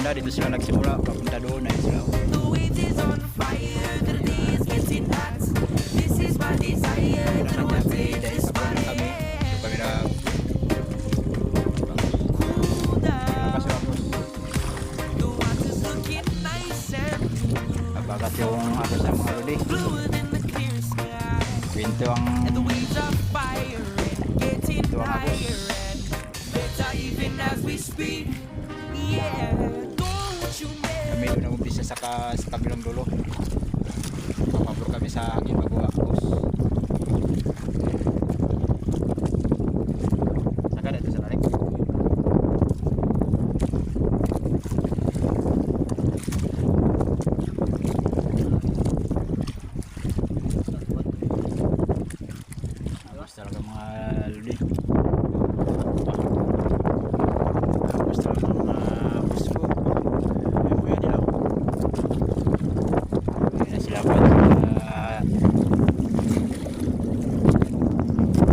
banda dito sila nagsimula, papunta doon na sila. The waves is on fire, the day is getting hot. This is my desire, the one day Dahil is sa banda kami, doon kami na cool down. nakasapos. The water's looking nice and Nabagat yung ako sa mga luli. bluer than the clear sky. Kwento ang And the waves are fire and getting Ito ang agos. higher and better even as we speak. Yeah, don't you kami doon nag-umpisa sa kabilang dulo. Pabor kami sa hangin bago agos. Saka dito sa lalim. Agos talaga mga luli. Agos talaga mga pusko. May buya nila. Hindi na sila pa.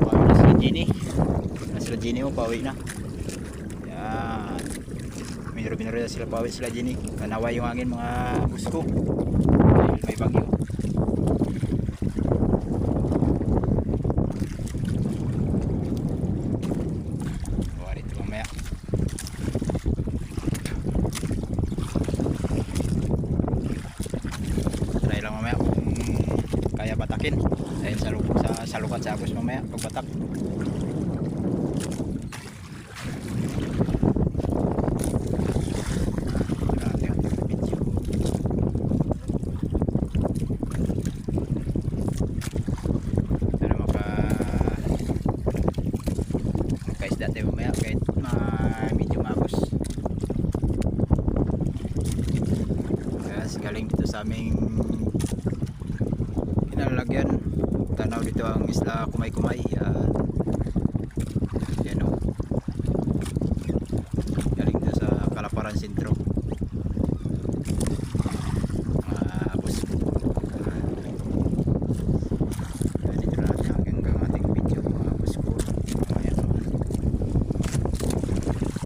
Pauwi na sila Jenny. Na sila Jenny mo, pauwi na. Yan. Minuro-minuro na sila, pauwi sila Jenny. Kanaway yung hangin mga pusko. Dahil may bagyo. Buwan ito mamaya. Try lang mamaya kung kaya batakin dahil sa lukat sa agos mamaya pagbatak. Grabe ang video. Sana makaisda tayo mamaya kahit medyo magos. Kasi galing dito sa aming kinalalagyan, tanaw dito ang isla Kumay-Kumay.